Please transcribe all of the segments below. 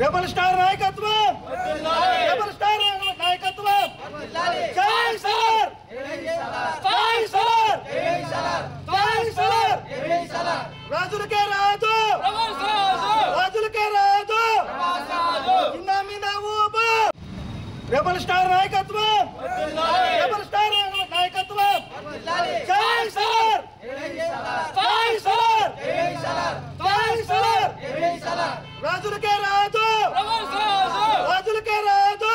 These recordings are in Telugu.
రెబల్ స్టార్ నాయకత్వం రెబల్ స్టార్ నాయకత్వం జై సలార్ జై సలార్ జై సలార్ రాజులకే రాజు రాజులకే రాజు కింద మీద ఊపు రెబల్ స్టార్ నాయకత్వం రెబల్ స్టార్ నాయకత్వం జై సలార్ జై సలార్ జై సలార్ రాజులకే రాజు రాజులకే రాజు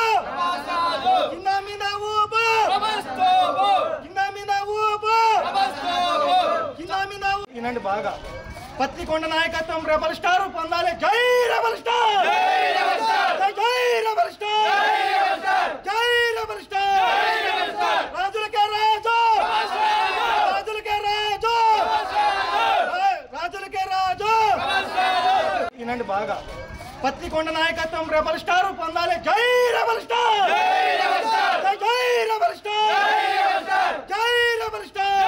కింద మీద ఊపు కింద మీద ఊపు కింద మీద వినండి బాగా పత్తికొండ నాయకత్వం రెబల్ స్టార్ పొందాలి జై రెబల్ స్టార్ జై రెబల్ స్టార్ జై రెబల్ స్టార్ రాజులకే రాజు రాజులకే రాజు రాజులకే రాజు వినండి బాగా పత్తికొండ నాయకత్వం రెబల్ స్టార్ పొందాలి జై రెబల్ స్టార్ జై రెబల్ స్టార్ జై రెబల్ స్టార్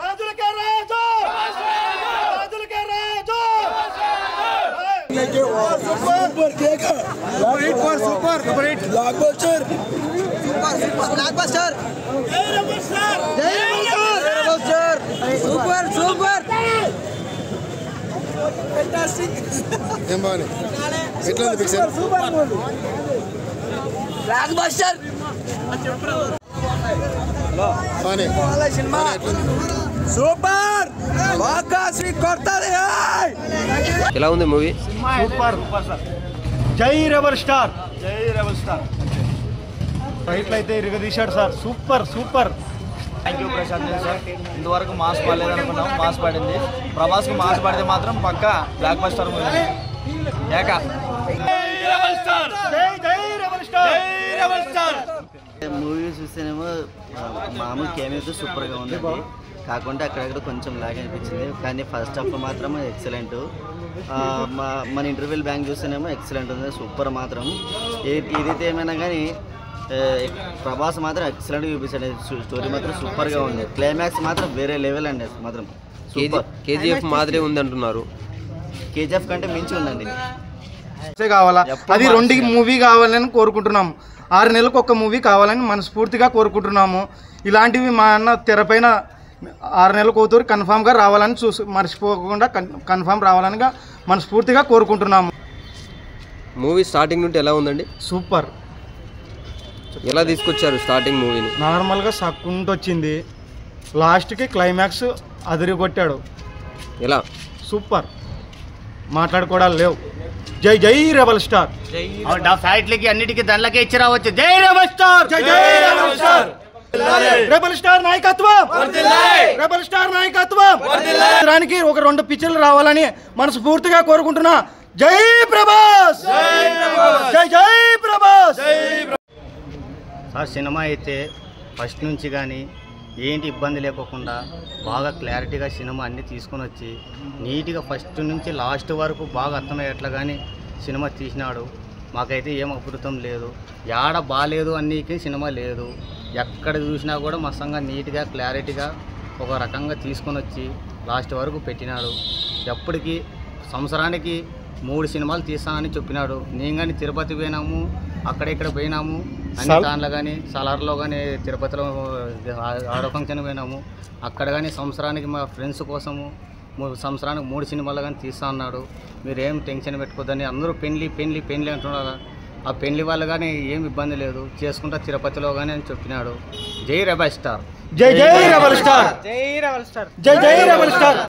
రాజులకే రాజు రాజులకే రాజు సూపర్ కేక సూపర్ బ్లాక్బస్టర్ బ్లాక్బస్టర్ జై రెబల్ స్టార్ జై rebel star super super fantastic ఎంబాని ఎట్లా ఉంది పిక్చర్ బ్లాక్బస్టర్ బానే సినిమా సూపర్ బాగా కొడతది ఎలా ఉంది మూవీ? సూపర్ జై రెబల్ స్టార్ జై రెబల్ స్టార్ రైట్లు అయితే ఇరగదీశాడు sir super super thank you Prashanth sir. ఇంతవరకు మాస్ పడలేదు అనుకున్నాం, మాస్ పడింది. ప్రభాస్కి మాస్ పడితే మాత్రం పక్క బ్లాక్ బస్టర్ మూవీ ఏక మూవీ చూస్తేనేమో మామూలు కెమెరా సూపర్గా ఉందండి. కాకుండా అక్కడక్కడ కొంచెం లాగ్ అనిపించింది, కానీ ఫస్ట్ హాఫ్ మాత్రం ఎక్సలెంట్. మన ఇంటర్వెల్ బ్యాంక్ చూస్తేనేమో ఎక్సలెంట్ ఉంది, సూపర్ మాత్రం. ఏదైతే ఏమైనా కానీ ప్రభాస్ మాత్రం ఎక్సలెంట్గా చూపించాడు. స్టోరీ మాత్రం సూపర్గా ఉంది. క్లైమాక్స్ మాత్రం వేరే లెవెల్ అండి, మాత్రం సూపర్. కేజీఎఫ్ మాదిరి ఉంది అంటున్నారు. కేజీఎఫ్ కంటే మించి ఉందండి. కావాలా అది రెండుకి మూవీ కావాలని కోరుకుంటున్నాము. 6 నెలలకు ఒక మూవీ కావాలని మనస్ఫూర్తిగా కోరుకుంటున్నాము. ఇలాంటివి మా అన్న తెరపైన 6 నెలలకు అవుతారు కన్ఫామ్గా రావాలని మర్చిపోకుండా కన్ఫామ్ రావాలని మనస్ఫూర్తిగా కోరుకుంటున్నాము. మూవీ స్టార్టింగ్ నుండి ఎలా ఉందండి? సూపర్. ఎలా తీసుకొచ్చారు స్టార్టింగ్ మూవీని? నార్మల్గా సక్కుంటూ వచ్చింది, లాస్ట్కి క్లైమాక్స్ అదిరిగొట్టాడు. ఎలా? సూపర్, మాట్లాడుకోవడాలు లేవు. జై జై రెబల్ స్టార్. ఫ్యాక్టరీకి అన్నిటికీ దండలకే ఇచ్చి రావచ్చు. జై రెబల్ స్టార్, జై జై రెబల్ స్టార్. రెబల్ స్టార్ నాయకత్వం, రెబల్ స్టార్ నాయకత్వం. దానికి ఒక 2 పిక్చర్లు రావాలని మనస్ఫూర్తిగా కోరుకుంటున్నా. జై ప్రభాస్, జై జై ప్రభాస్. సార్ సినిమా అయితే ఫస్ట్ నుంచి కానీ ఏంటి ఇబ్బంది లేకోకుండా బాగా క్లారిటీగా సినిమా అన్నీ తీసుకొని వచ్చి నీట్గా ఫస్ట్ నుంచి లాస్ట్ వరకు బాగా అర్థమయ్యేట్లా కానీ సినిమా తీసినాడు. మాకైతే ఏం అద్భుతం లేదు, యాడ బాగాలేదు అన్నీకి సినిమా లేదు. ఎక్కడ చూసినా కూడా మస్తంగా నీట్గా క్లారిటీగా ఒక రకంగా తీసుకొని వచ్చి లాస్ట్ వరకు పెట్టినాడు. ఎప్పటికీ సంవత్సరానికి 3 సినిమాలు తీస్తానని చెప్పినాడు. నేను కానీ తిరుపతి పోయినాము, అక్కడెక్కడ పోయినాము, అన్ని దాంట్లో కానీ సలార్లో కానీ తిరుపతిలో ఆడో ఫంక్షన్ పోయినాము. అక్కడ కానీ సంవత్సరానికి మా ఫ్రెండ్స్ కోసము సంవత్సరానికి 3 సినిమాలు కానీ తీస్తా అన్నాడు. మీరేం టెన్షన్ పెట్టుకోద్దని అందరూ పెళ్లి పెళ్లి పెళ్లి అంటున్నారు. ఆ పెళ్లి వాళ్ళు కానీ ఏం ఇబ్బంది లేదు, చేసుకుంటా తిరుపతిలో కానీ అని చెప్పినాడు. జై రెబల్ స్టార్, జై జై రెబల్ స్టార్, జై జై రెబల్ స్టార్.